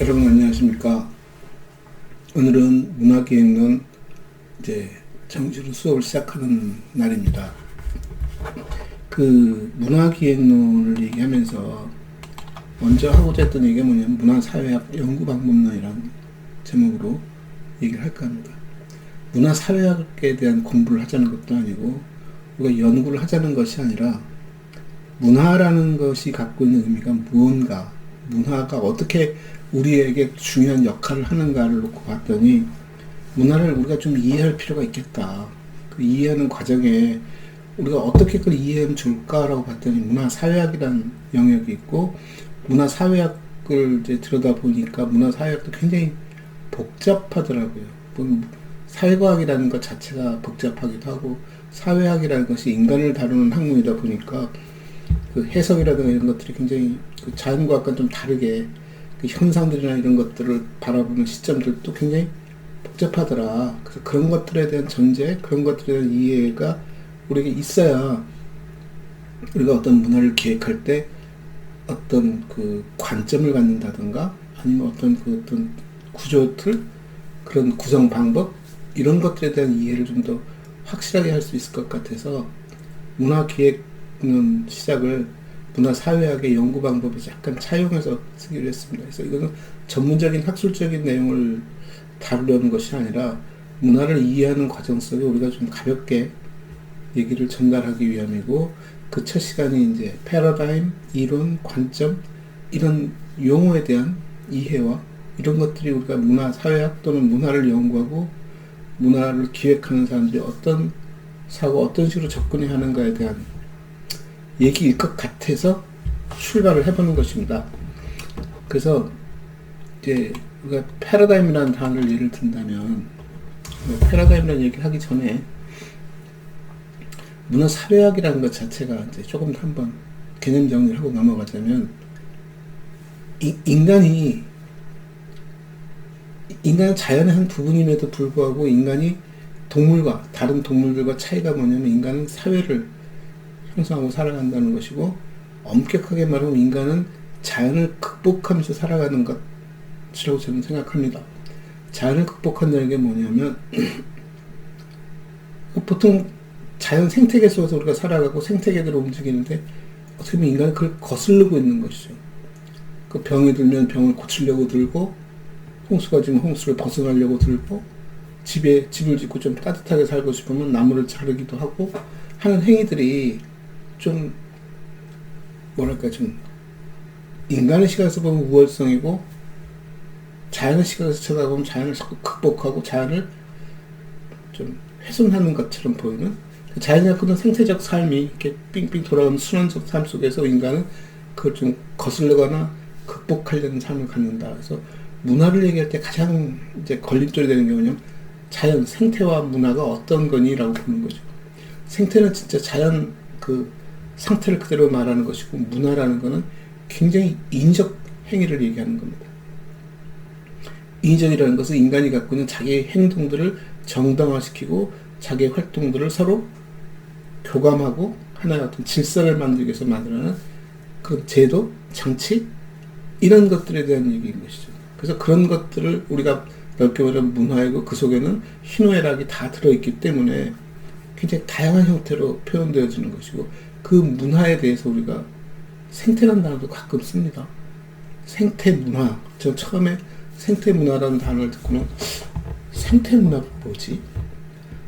여러분 안녕하십니까? 오늘은 문화기획론 이제 정식으로 수업을 시작하는 날입니다. 그 문화기획론을 얘기하면서 먼저 하고자 했던 얘기가 뭐냐면 문화사회학 연구방법론이라는 제목으로 얘기를 할까 합니다. 문화사회학에 대한 공부를 하자는 것도 아니고 우리가 연구를 하자는 것이 아니라 문화라는 것이 갖고 있는 의미가 무언가, 문화가 어떻게 우리에게 중요한 역할을 하는가를 놓고 봤더니 문화를 우리가 좀 이해할 필요가 있겠다. 그 이해하는 과정에 우리가 어떻게 그걸 이해하면 좋을까라고 봤더니 문화사회학이라는 영역이 있고 문화사회학을 이제 들여다보니까 문화사회학도 굉장히 복잡하더라고요. 사회과학이라는 것 자체가 복잡하기도 하고 사회학이라는 것이 인간을 다루는 학문이다 보니까 그 해석이라든가 이런 것들이 굉장히 그 자연과학과는 좀 다르게 그 현상들이나 이런 것들을 바라보는 시점들도 굉장히 복잡하더라. 그래서 그런 것들에 대한 전제, 그런 것들에 대한 이해가 우리에게 있어야 우리가 어떤 문화를 기획할 때 어떤 그 관점을 갖는다든가 아니면 어떤 그 어떤 구조들, 그런 구성 방법 이런 것들에 대한 이해를 좀 더 확실하게 할 수 있을 것 같아서 문화 기획론 시작을 문화사회학의 연구 방법에서 약간 차용해서 쓰기로 했습니다. 그래서 이거는 전문적인 학술적인 내용을 다루려는 것이 아니라 문화를 이해하는 과정 속에 우리가 좀 가볍게 얘기를 전달하기 위함이고 그 첫 시간이 이제 패러다임, 이론, 관점 이런 용어에 대한 이해와 이런 것들이 우리가 문화사회학 또는 문화를 연구하고 문화를 기획하는 사람들이 어떤 사고 어떤 식으로 접근해야 하는가에 대한 얘기일 것 같아서 출발을 해보는 것입니다. 그래서 이제 우리가 패러다임이라는 단어를 예를 든다면 패러다임이라는 얘기를 하기 전에 문화사회학이라는 것 자체가 이제 조금 한번 개념 정리를 하고 넘어가자면 인간은 자연의 한 부분임에도 불구하고 인간이 동물과 다른 동물들과 차이가 뭐냐면 인간은 사회를 형성하고 살아간다는 것이고 엄격하게 말하면 인간은 자연을 극복하면서 살아가는 것이라고 저는 생각합니다. 자연을 극복한다는 게 뭐냐면 보통 자연 생태계 속에서 우리가 살아가고 생태계대로 움직이는데 어떻게 보면 인간은 그걸 거스르고 있는 것이죠. 그 병이 들면 병을 고치려고 들고 홍수가 지면 홍수를 벗어나려고 들고 집을 짓고 좀 따뜻하게 살고 싶으면 나무를 자르기도 하고 하는 행위들이 좀 뭐랄까 좀 인간의 시각에서 보면 우월성이고 자연의 시각에서 쳐다보면 자연을 자꾸 극복하고 자연을 좀 훼손하는 것처럼 보이는 자연이 갖고 있는 생태적 삶이 이렇게 삥삥 돌아가는 순환적 삶 속에서 인간은 그걸 좀 거슬러거나 극복하려는 삶을 갖는다. 그래서 문화를 얘기할 때 가장 이제 걸림돌이 되는 게 뭐냐면 자연, 생태와 문화가 어떤 거니라고 보는 거죠. 생태는 진짜 자연 그 상태를 그대로 말하는 것이고 문화라는 것은 굉장히 인적 행위를 얘기하는 겁니다. 인적이라는 것은 인간이 갖고 있는 자기의 행동들을 정당화시키고 자기의 활동들을 서로 교감하고 하나의 어떤 질서를 만들기 위해서 만들어내는 그 제도, 장치 이런 것들에 대한 얘기인 것이죠. 그래서 그런 것들을 우리가 넓게 말하면 문화이고 그 속에는 희노애락이 다 들어있기 때문에 굉장히 다양한 형태로 표현되어지는 것이고 그 문화에 대해서 우리가 생태라는 단어도 가끔 씁니다. 생태문화. 저 처음에 생태문화라는 단어를 듣고는 생태문화가 뭐지?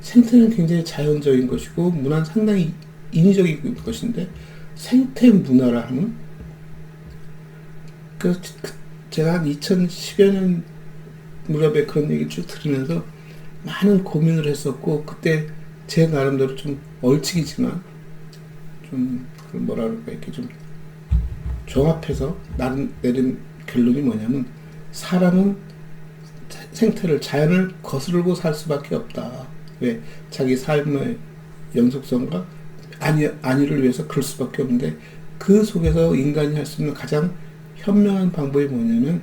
생태는 굉장히 자연적인 것이고 문화는 상당히 인위적인 것인데 생태문화라 하는 제가 한 2010여 년 무렵에 그런 얘기를 쭉 들으면서 많은 고민을 했었고 그때 제 나름대로 좀 얼치기지만 좀 뭐라 그럴까 이렇게 좀 종합해서 나름 내린 결론이 뭐냐면 사람은 생태를 자연을 거스르고 살 수밖에 없다. 왜? 자기 삶의 영속성과 안위를 위해서 그럴 수밖에 없는데 그 속에서 인간이 할 수 있는 가장 현명한 방법이 뭐냐면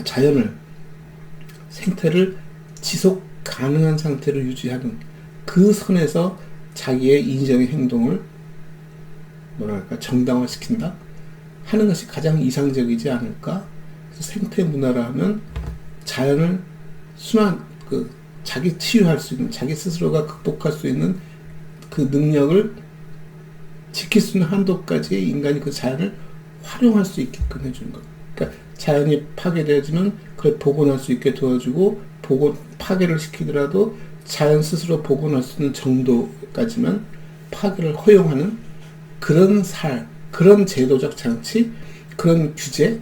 자연을 생태를 지속 가능한 상태로 유지하는 그 선에서 자기의 인정의 행동을 뭐랄까 정당화시킨다 하는 것이 가장 이상적이지 않을까 생태 문화라 하면 자연을 자기 치유할 수 있는, 자기 스스로가 극복할 수 있는 그 능력을 지킬 수 있는 한도까지 인간이 그 자연을 활용할 수 있게끔 해주는 것. 그러니까 자연이 파괴되어지면 그걸 복원할 수 있게 도와주고, 파괴를 시키더라도 자연 스스로 복원할 수 있는 정도까지만 파괴를 허용하는 그런 그런 제도적 장치, 그런 규제를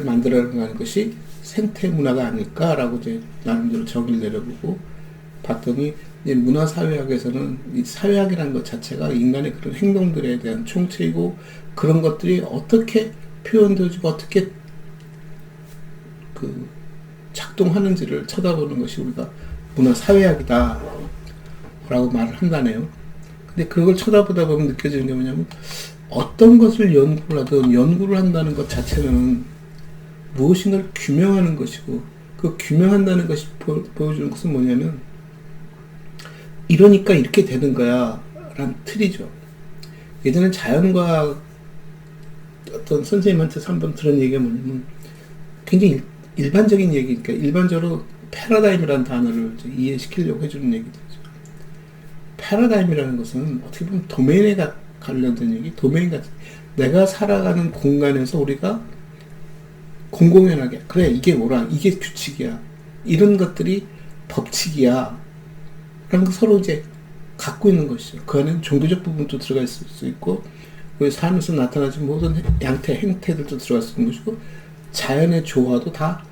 만들어가는 것이 생태 문화가 아닐까라고 이제 나름대로 정의를 내려보고 봤더니, 문화사회학에서는 이 사회학이라는 것 자체가 인간의 그런 행동들에 대한 총체이고, 그런 것들이 어떻게 표현되어지고 어떻게 작동하는지를 쳐다보는 것이 우리가 문화사회학이다 라고 말을 한다네요. 근데 그걸 쳐다보다 보면 느껴지는 게 뭐냐면, 어떤 것을 연구를 하든 연구를 한다는 것 자체는 무엇인가를 규명하는 것이고, 그 규명한다는 것이 보여주는 것은 뭐냐면, 이러니까 이렇게 되는 거야 라는 틀이죠. 예전에 자연과학 어떤 선생님한테서 한번 들은 얘기가 뭐냐면, 굉장히 일반적인 얘기니까 일반적으로 패러다임이라는 단어를 이해시키려고 해주는 얘기죠. 패러다임이라는 것은 어떻게 보면 도메인에 관련된 얘기, 도메인 같은, 내가 살아가는 공간에서 우리가 공공연하게, 그래 이게 뭐라, 이게 규칙이야, 이런 것들이 법칙이야 라는 거 서로 이제 갖고 있는 것이죠. 그 안에는 종교적 부분도 들어가 있을 수 있고, 우리 삶에서 나타나는 모든 행태들도 들어갈 수 있는 것이고, 자연의 조화도 다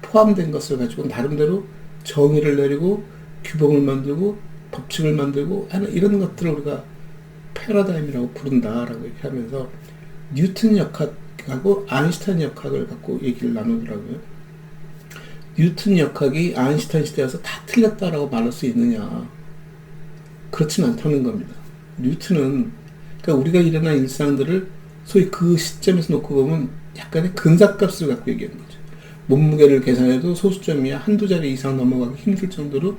포함된 것을 가지고 나름대로 정의를 내리고 규범을 만들고 법칙을 만들고 하는 이런 것들을 우리가 패러다임이라고 부른다라고 얘기하면서, 뉴턴 역학하고 아인슈타인 역학을 갖고 얘기를 나누더라고요. 뉴턴 역학이 아인슈타인 시대에 와서 다 틀렸다라고 말할 수 있느냐? 그렇진 않다는 겁니다. 뉴턴은, 그러니까 우리가 일어난 일상들을 소위 그 시점에서 놓고 보면 약간의 근사값을 갖고 얘기하는 거죠. 몸무게를 계산해도 소수점이야 한두 자리 이상 넘어가기 힘들 정도로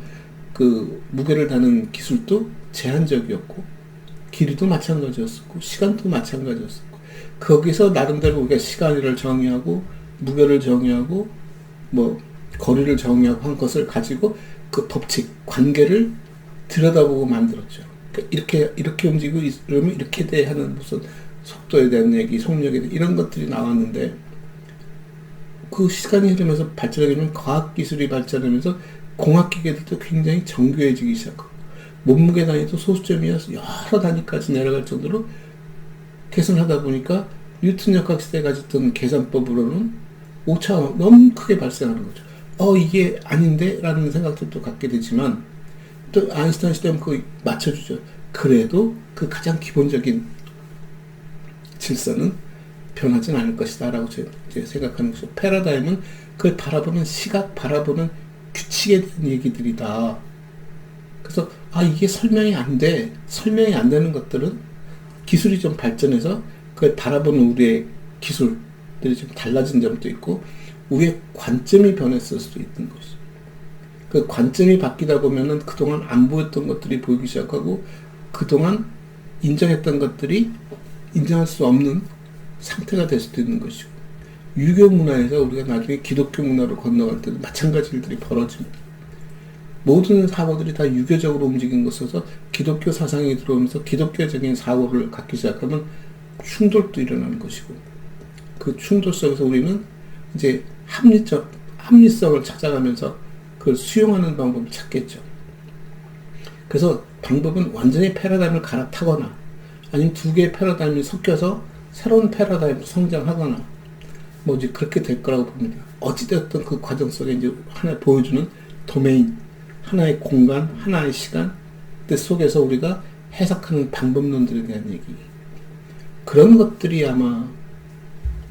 그 무게를 다는 기술도 제한적이었고, 길이도 마찬가지였었고, 시간도 마찬가지였었고, 거기서 나름대로 우리가 시간을 정의하고 무게를 정의하고 뭐 거리를 정의하고 한 것을 가지고 그 법칙, 관계를 들여다보고 만들었죠. 그러니까 이렇게 움직이고 이러면 이렇게 돼 하는 무슨 속도에 대한 얘기, 속력에 대한 이런 것들이 나왔는데, 그 시간이 흐르면서 발전하면 과학기술이 발전하면서 공학기계들도 굉장히 정교해지기 시작하고, 몸무게 단위도 소수점이어서 여러 단위까지 내려갈 정도로 개선하다 보니까 뉴턴 역학 시대에 가졌던 계산법으로는 오차가 너무 크게 발생하는 거죠. 이게 아닌데? 라는 생각들도 갖게 되지만, 또 아인슈타인 시대는 그거 맞춰주죠. 그래도 그 가장 기본적인 질서는 변하진 않을 것이다 라고 제가 생각하는 것이고, 패러다임은 그걸 바라보는 시각, 바라보는 규칙에 대한 얘기들이다. 그래서 이게 설명이 안 되는 것들은 기술이 좀 발전해서 그걸 바라보는 우리의 기술들이 좀 달라진 점도 있고, 우리의 관점이 변했을 수도 있는 것이죠. 그 관점이 바뀌다 보면은 그동안 안 보였던 것들이 보이기 시작하고, 그동안 인정했던 것들이 인정할 수 없는 상태가 될 수도 있는 것이고, 유교 문화에서 우리가 나중에 기독교 문화로 건너갈 때도 마찬가지 일들이 벌어집니다. 모든 사고들이 다 유교적으로 움직인 것에서 기독교 사상이 들어오면서 기독교적인 사고를 갖기 시작하면 충돌도 일어나는 것이고, 그 충돌 속에서 우리는 이제 합리성을 찾아가면서 그걸 수용하는 방법을 찾겠죠. 그래서 방법은 완전히 패러다임을 갈아타거나, 아니면 두 개의 패러다임이 섞여서 새로운 패러다임으로 성장하거나, 뭐 이제 그렇게 될 거라고 봅니다. 어찌되었든 그 과정 속에 이제 하나 보여주는 도메인, 하나의 공간, 하나의 시간 속에서 우리가 해석하는 방법론들에 대한 얘기, 그런 것들이 아마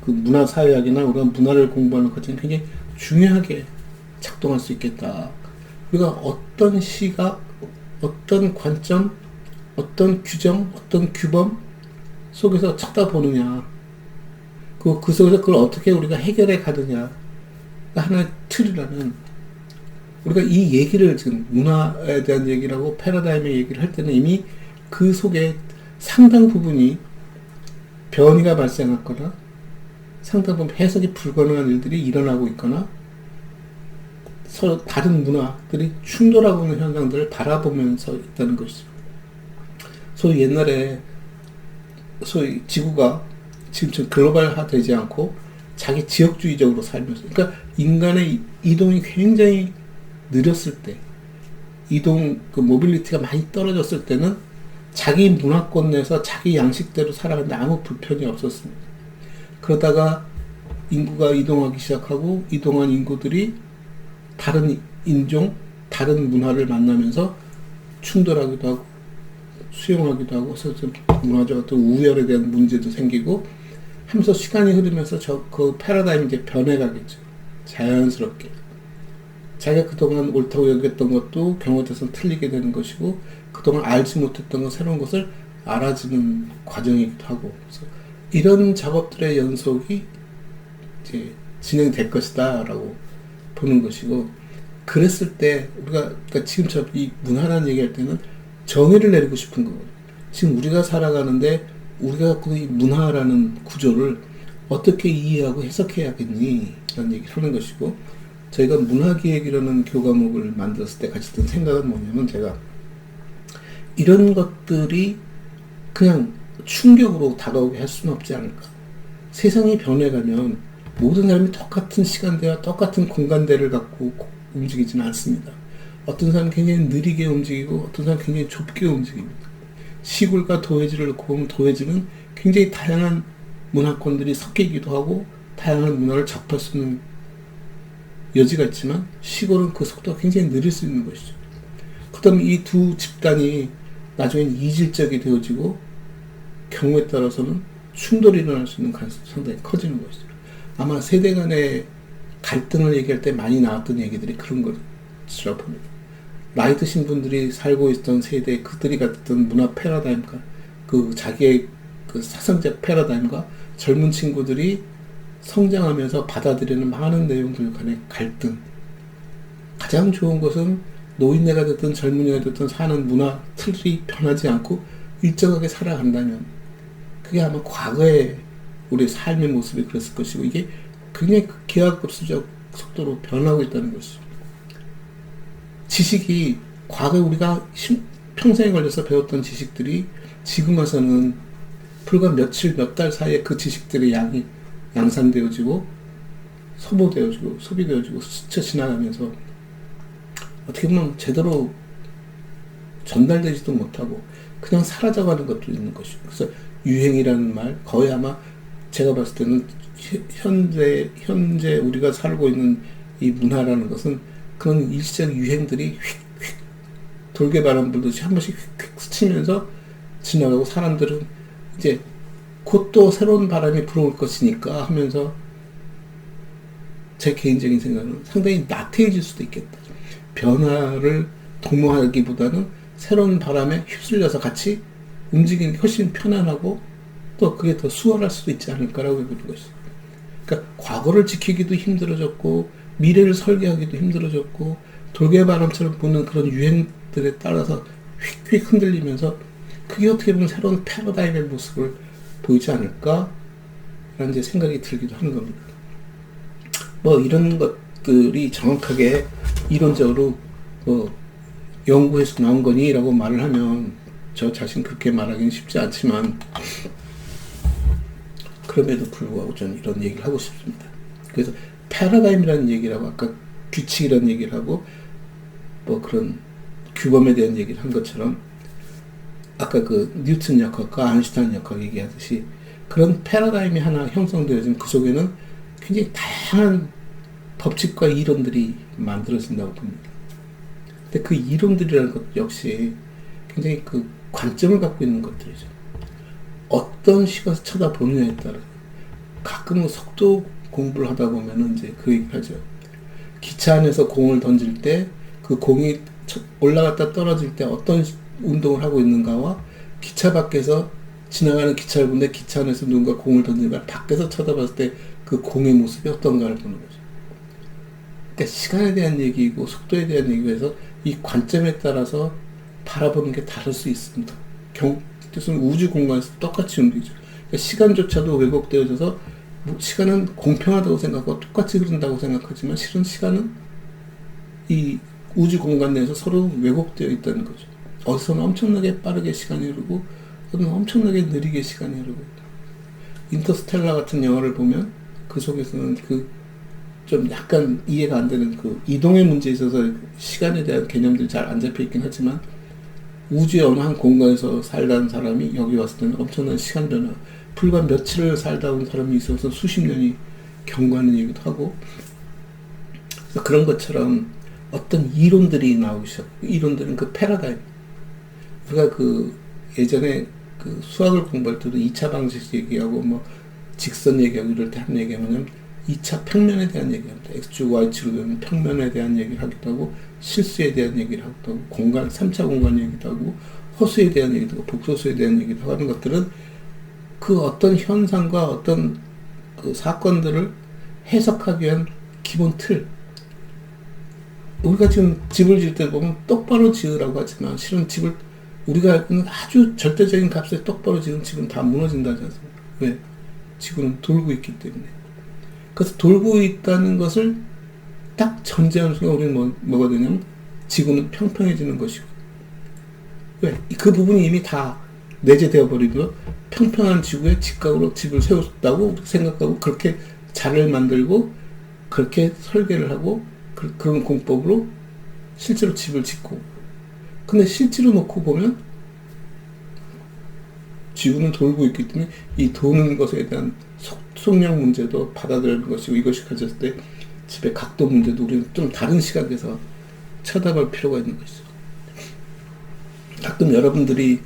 그 문화사회학이나 우리가 문화를 공부하는 과정이 굉장히 중요하게 작동할 수 있겠다. 우리가 어떤 시각, 어떤 관점, 어떤 규정, 어떤 규범 속에서 쳐다보느냐, 그 속에서 그걸 어떻게 우리가 해결해 가느냐, 하나의 틀이라는, 우리가 이 얘기를 지금 문화에 대한 얘기라고 패러다임의 얘기를 할 때는 이미 그 속에 상당 부분이 변이가 발생했거나 상당 부분 해석이 불가능한 일들이 일어나고 있거나 서로 다른 문화들이 충돌하고 있는 현상들을 바라보면서 있다는 것이죠. 소위 옛날에 소위 지구가 지금처럼 글로벌화 되지 않고 자기 지역주의적으로 살면서, 그러니까 인간의 이동이 굉장히 느렸을 때, 이동 그 모빌리티가 많이 떨어졌을 때는 자기 문화권 내에서 자기 양식대로 살아가는데 아무 불편이 없었습니다. 그러다가 인구가 이동하기 시작하고 이동한 인구들이 다른 인종, 다른 문화를 만나면서 충돌하기도 하고 수용하기도 하고, 그래서 좀 문화적 어떤 우열에 대한 문제도 생기고 하면서 시간이 흐르면서 그 패러다임이 이제 변해가겠죠. 자연스럽게. 자기가 그동안 옳다고 여겼던 것도 경우에서 틀리게 되는 것이고, 그동안 알지 못했던 것, 새로운 것을 알아지는 과정이기도 하고, 그래서 이런 작업들의 연속이 이제 진행될 것이다 라고 보는 것이고, 그랬을 때 우리가 그러니까 지금처럼 이 문화라는 얘기할 때는 정의를 내리고 싶은 거거든요. 지금 우리가 살아가는데 우리가 갖고 이 문화라는 구조를 어떻게 이해하고 해석해야겠니? 라는 얘기를 하는 것이고, 저희가 문화기획이라는 교과목을 만들었을 때 가졌던 생각은 뭐냐면, 제가 이런 것들이 그냥 충격으로 다가오게 할 수는 없지 않을까. 세상이 변해가면 모든 사람이 똑같은 시간대와 똑같은 공간대를 갖고 움직이지는 않습니다. 어떤 사람은 굉장히 느리게 움직이고 어떤 사람은 굉장히 좁게 움직입니다. 시골과 도회지를 놓고 보면 도회지는 굉장히 다양한 문화권들이 섞이기도 하고 다양한 문화를 접할 수 있는 여지가 있지만, 시골은 그 속도가 굉장히 느릴 수 있는 것이죠. 그 다음에 이 두 집단이 나중엔 이질적이 되어지고 경우에 따라서는 충돌이 일어날 수 있는 가능성이 상당히 커지는 것이죠. 아마 세대 간의 갈등을 얘기할 때 많이 나왔던 얘기들이 그런 것이라고 봅니다. 나이 드신 분들이 살고 있던 세대, 그들이 갖던 문화 패러다임과 그 자기의 그 사상적 패러다임과 젊은 친구들이 성장하면서 받아들이는 많은 내용들 간의 갈등. 가장 좋은 것은 노인네가 됐든 젊은이가 됐든 사는 문화 틀이 변하지 않고 일정하게 살아간다면, 그게 아마 과거의 우리 삶의 모습이 그랬을 것이고, 이게 굉장히 기하급수적 속도로 변하고 있다는 것이죠. 지식이 과거에 우리가 평생에 걸려서 배웠던 지식들이 지금 와서는 불과 며칠, 몇 달 사이에 그 지식들의 양이 양산되어지고 소모되어지고 소비되어지고 스쳐 지나가면서 어떻게 보면 제대로 전달되지도 못하고 그냥 사라져가는 것도 있는 것이고, 그래서 유행이라는 말, 거의 아마 제가 봤을 때는 현재 우리가 살고 있는 이 문화라는 것은 그런 일시적 유행들이 휙휙 돌개바람 불듯이 한 번씩 휙휙 스치면서 지나가고, 사람들은 이제 곧 또 새로운 바람이 불어올 것이니까 하면서, 제 개인적인 생각은 상당히 나태해질 수도 있겠다. 변화를 도모하기보다는 새로운 바람에 휩쓸려서 같이 움직이는 게 훨씬 편안하고 또 그게 더 수월할 수도 있지 않을까라고 보는 것이죠. 그러니까 과거를 지키기도 힘들어졌고 미래를 설계하기도 힘들어졌고 돌개바람처럼 부는 그런 유행들에 따라서 휙휙 흔들리면서 그게 어떻게 보면 새로운 패러다임의 모습을 보이지 않을까? 라는 제 생각이 들기도 하는 겁니다. 뭐 이런 것들이 정확하게 이론적으로 연구해서 나온 거니? 라고 말을 하면 저 자신 그렇게 말하기는 쉽지 않지만, 그럼에도 불구하고 저는 이런 얘기를 하고 싶습니다. 그래서 패러다임이라는 얘기를 하고 아까 규칙이라는 얘기를 하고 뭐 그런 규범에 대한 얘기를 한 것처럼, 아까 그 뉴턴 역학과 아인슈타인 역학 얘기하듯이 그런 패러다임이 하나 형성되어지면 그 속에는 굉장히 다양한 법칙과 이론들이 만들어진다고 봅니다. 근데 그 이론들이라는 것 역시 굉장히 그 관점을 갖고 있는 것들이죠. 어떤 시각에서 쳐다보느냐에 따라, 가끔은 속도 공부를 하다 보면은 이제 그 얘기를 하죠. 기차 안에서 공을 던질 때 그 공이 올라갔다 떨어질 때 어떤 운동을 하고 있는가와 기차 밖에서 지나가는 기차를 보는데 기차 안에서 누군가 공을 던지면 밖에서 쳐다봤을 때 그 공의 모습이 어떤가를 보는 거죠. 그러니까 시간에 대한 얘기이고 속도에 대한 얘기에서 이 관점에 따라서 바라보는 게 다를 수 있습니다. 뜻은 우주 공간에서 똑같이 움직이죠. 그러니까 시간조차도 왜곡되어져서 시간은 공평하다고 생각하고 똑같이 흐른다고 생각하지만 실은 시간은 이 우주 공간 내에서 서로 왜곡되어 있다는 거죠. 어디서는 엄청나게 빠르게 시간이 흐르고 어디서는 엄청나게 느리게 시간이 흐르고 인터스텔라 같은 영화를 보면 그 속에서는 그 좀 약간 이해가 안 되는 그 이동의 문제에 있어서 시간에 대한 개념들이 잘 안 잡혀 있긴 하지만 우주의 어느 한 공간에서 살던 사람이 여기 왔을 때는 엄청난 시간 변화, 불과 며칠을 살다 온 사람이 있어서 수십 년이 경과하는 얘기도 하고, 그래서 그런 것처럼 어떤 이론들이 나오기 시작하고, 이론들은 그 패러다임, 우리가 그 예전에 그 수학을 공부할 때도 2차 방식 얘기하고 뭐 직선 얘기하고 이럴 때 하는 얘기가 뭐냐면 2차 평면에 대한 얘기합니다. X축, Y축으로 되는 평면에 대한 얘기를 하기도 하고, 실수에 대한 얘기를 하기도 하고, 공간, 3차 공간 얘기도 하고, 허수에 대한 얘기도 하고, 복소수에 대한 얘기도 하고 하는 것들은 그 어떤 현상과 어떤 그 사건들을 해석하기 위한 기본 틀. 우리가 지금 집을 지을 때 보면 똑바로 지으라고 하지만 실은 집을 우리가 알고 있는 아주 절대적인 값에 똑바로 지은 집은 다 무너진다지 않습니까? 왜? 지구는 돌고 있기 때문에. 그래서 돌고 있다는 것을 딱 전제하는 순간 우리는 뭐가 되냐면 지구는 평평해지는 것이고, 왜? 그 부분이 이미 다 내재되어 버리고 평평한 지구에 직각으로 집을 세웠다고 생각하고 그렇게 자를 만들고 그렇게 설계를 하고 그런 공법으로 실제로 집을 짓고, 근데 실제로 놓고 보면 지구는 돌고 있기 때문에 이 도는 것에 대한 속력 문제도 받아들이는 것이고, 이것이 가졌을 때 집의 각도 문제도 우리는 좀 다른 시각에서 쳐다볼 필요가 있는 것이죠. 가끔 여러분들이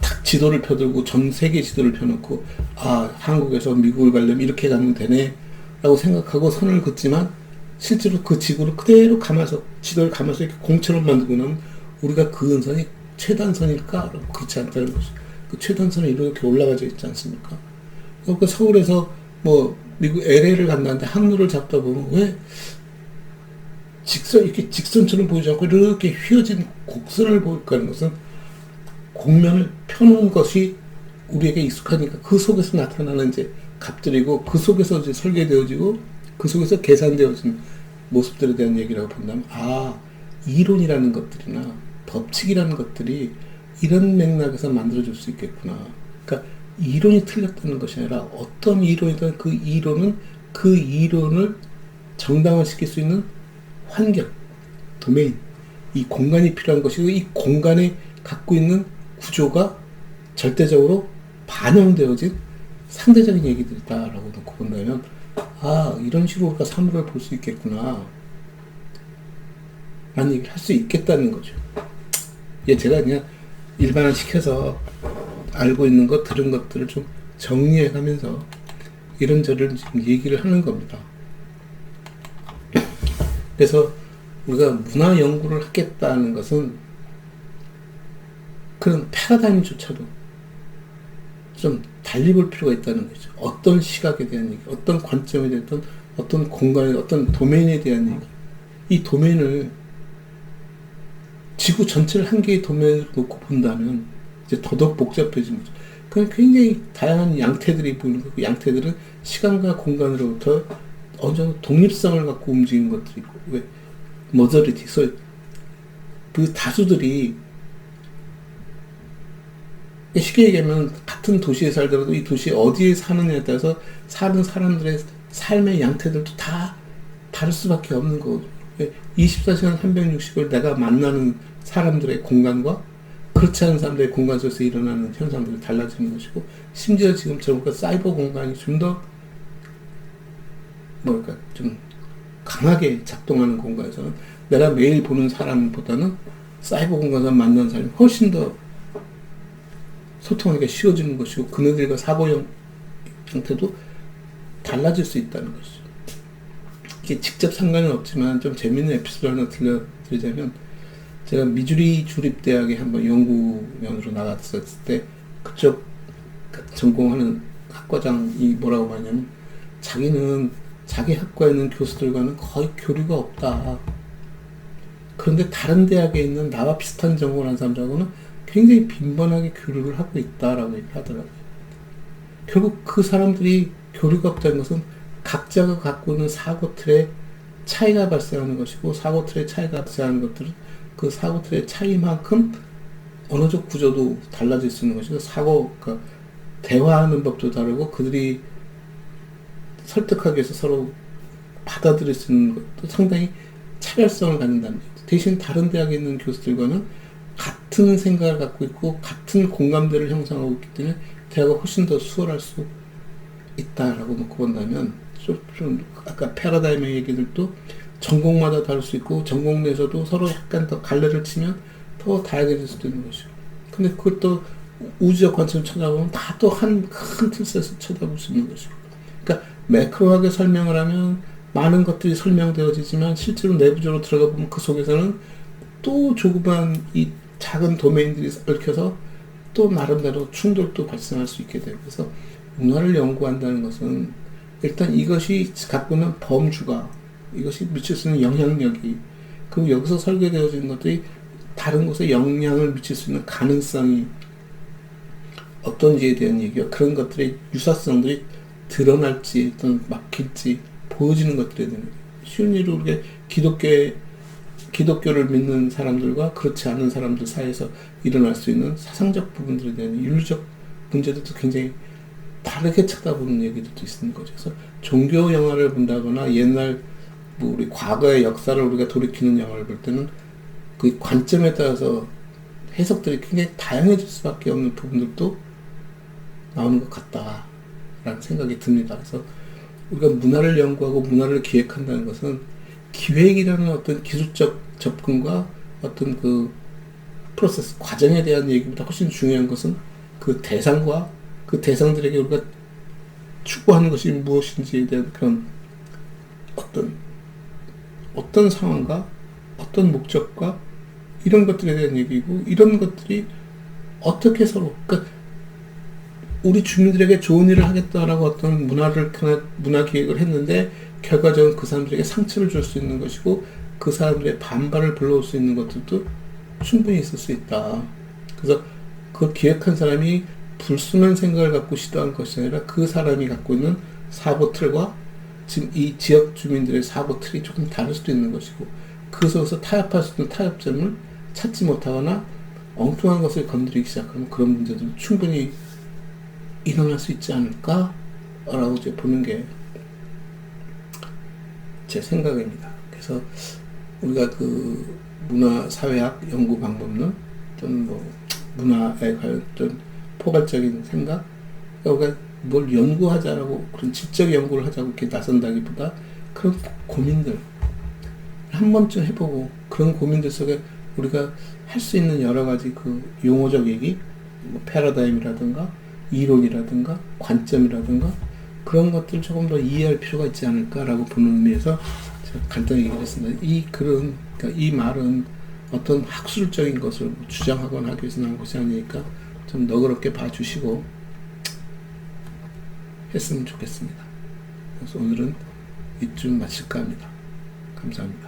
딱 지도를 펴들고 전 세계 지도를 펴놓고 아, 한국에서 미국을 가려면 이렇게 가면 되네 라고 생각하고 선을 긋지만 실제로 그 지구를 그대로 감아서 지도를 감아서 이렇게 공처럼 만들고 나면 우리가 그 은선이 최단선일까? 그렇지 않다는 것이죠. 그 최단선이 이렇게 올라가져 있지 않습니까? 그러니까 서울에서 뭐 미국 LA를 간다는데 항로를 잡다 보면 왜 이렇게 직선처럼 보이지 않고 이렇게 휘어진 곡선을 보일까 하는 것은 곡면을 펴놓은 것이 우리에게 익숙하니까 그 속에서 나타나는 이제 값들이고 그 속에서 이제 설계되어지고 그 속에서 계산되어진 모습들에 대한 얘기라고 본다면, 아, 이론이라는 것들이나 법칙이라는 것들이 이런 맥락에서 만들어질 수 있겠구나. 그러니까 이론이 틀렸다는 것이 아니라 어떤 이론이든 그 이론을 정당화시킬 수 있는 환경, 도메인, 이 공간이 필요한 것이고 이 공간에 갖고 있는 구조가 절대적으로 반영되어진 상대적인 얘기들이다라고 놓고 본다면, 아, 이런 식으로 우리가 사물을 볼 수 있겠구나 라는 얘기를 할 수 있겠다는 거죠. 제가 그냥 일반화시켜서 알고 있는 것, 들은 것들을 좀 정리해 가면서 이런저런 지금 얘기를 하는 겁니다. 그래서 우리가 문화 연구를 하겠다는 것은 그런 패러다임조차도 좀 달리 볼 필요가 있다는 거죠. 어떤 시각에 대한 얘기, 어떤 관점에 대한 어떤 공간에, 어떤 도메인에 대한 얘기. 이 도메인을 지구 전체를 한 개의 도메인으로 놓고 본다면 이제 더더욱 복잡해지는 거죠. 그냥 굉장히 다양한 양태들이 보이는 거고, 그 양태들은 시간과 공간으로부터 어느 정도 독립성을 갖고 움직이는 것들이 있고, 왜? 머저리티, 그 다수들이 쉽게 얘기하면 같은 도시에 살더라도 이 도시 어디에 사느냐에 따라서 사는 사람들의 삶의 양태들도 다 다를 수밖에 없는 거고, 24시간 360일 내가 만나는 사람들의 공간과 그렇지 않은 사람들의 공간 속에서 일어나는 현상들이 달라지는 것이고, 심지어 지금처럼 그 사이버 공간이 좀 더 좀 강하게 작동하는 공간에서는 내가 매일 보는 사람보다는 사이버 공간에서 만나는 사람이 훨씬 더 소통하기가 쉬워지는 것이고, 그네들과 사고 형태도 달라질 수 있다는 것이죠. 이게 직접 상관은 없지만 좀 재밌는 에피소드 하나 들려드리자면, 제가 미주리 주립대학에 한번 연구원으로 나갔을 때 그쪽 전공하는 학과장이 뭐라고 말하냐면, 자기는 자기 학과에 있는 교수들과는 거의 교류가 없다. 그런데 다른 대학에 있는 나와 비슷한 전공을 한 사람들하고는 굉장히 빈번하게 교류를 하고 있다라고 얘기를 하더라고요. 결국 그 사람들이 교류가 없다는 것은 각자가 갖고 있는 사고 틀에 차이가 발생하는 것이고, 사고 틀에 차이가 발생하는 것들은 그 사고 틀의 차이만큼 언어적 구조도 달라질 수 있는 것이고, 그러니까 대화하는 법도 다르고, 그들이 설득하기 위해서 서로 받아들일 수 있는 것도 상당히 차별성을 갖는다는 거죠. 대신 다른 대학에 있는 교수들과는 같은 생각을 갖고 있고 같은 공감대를 형성하고 있기 때문에 대화가 훨씬 더 수월할 수 있다라고 놓고 본다면, 좀 아까 패러다임의 얘기들도 전공마다 다를 수 있고, 전공 내에서도 서로 약간 더 갈래를 치면 더 다양해질 수도 있는 것이고, 근데 그걸 또 우주적 관점을 쳐다보면 다 또 한 큰 틀에서 쳐다볼 수 있는 것이고, 그러니까 매크로하게 설명을 하면 많은 것들이 설명되어지지만 실제로 내부적으로 들어가 보면 그 속에서는 또 조그만 이 작은 도메인들이 얽혀서 또 나름대로 충돌도 발생할 수 있게 되고, 그래서 문화를 연구한다는 것은 일단 이것이 갖고 있는 범주가, 이것이 미칠 수 있는 영향력이, 그리고 여기서 설계되어지는 것들이 다른 곳에 영향을 미칠 수 있는 가능성이 어떤지에 대한 얘기와 그런 것들의 유사성들이 드러날지 또는 막힐지 보여지는 것들에 대한, 쉬운 예로 우리가 기독교를 믿는 사람들과 그렇지 않은 사람들 사이에서 일어날 수 있는 사상적 부분들에 대한 윤리적 문제들도 굉장히 다르게 쳐다보는 얘기들도 있는 거죠. 그래서 종교 영화를 본다거나 옛날 우리 과거의 역사를 우리가 돌이키는 영화를 볼 때는 그 관점에 따라서 해석들이 굉장히 다양해질 수밖에 없는 부분들도 나오는 것 같다라는 생각이 듭니다. 그래서 우리가 문화를 연구하고 문화를 기획한다는 것은 기획이라는 어떤 기술적 접근과 어떤 그 프로세스, 과정에 대한 얘기보다 훨씬 중요한 것은 그 대상과 그 대상들에게 우리가 추구하는 것이 무엇인지에 대한 그런 어떤 상황과 어떤 목적과 이런 것들에 대한 얘기고, 이런 것들이 어떻게 서로, 그러니까 우리 주민들에게 좋은 일을 하겠다라고 어떤 문화 기획을 했는데 결과적으로 그 사람들에게 상처를 줄 수 있는 것이고, 그 사람들의 반발을 불러올 수 있는 것들도 충분히 있을 수 있다. 그래서 그 기획한 사람이 불순한 생각을 갖고 시도한 것이 아니라 그 사람이 갖고 있는 사고 틀과 지금 이 지역 주민들의 사고 틀이 조금 다를 수도 있는 것이고, 그 속에서 타협할 수 있는 타협점을 찾지 못하거나 엉뚱한 것을 건드리기 시작하면 그런 문제도 충분히 일어날 수 있지 않을까라고 이제 보는 게 제 생각입니다. 그래서 우리가 그 문화사회학 연구 방법론 또는 뭐 문화에 관련된 포괄적인 생각, 그러니까 우리가 뭘 연구하자라고 그런 지적 연구를 하자고 이렇게 나선다기보다 그런 고민들 한 번쯤 해보고, 그런 고민들 속에 우리가 할 수 있는 여러 가지 그 용어적 얘기, 뭐 패러다임이라든가 이론이라든가 관점이라든가 그런 것들을 조금 더 이해할 필요가 있지 않을까라고 보는 의미에서 제가 간단히 얘기를 했습니다. 그러니까 이 말은 어떤 학술적인 것을 주장하거나 하기 위해서 나온 것이 아니니까 좀 너그럽게 봐주시고 했으면 좋겠습니다. 그래서 오늘은 이쯤 마칠까 합니다. 감사합니다.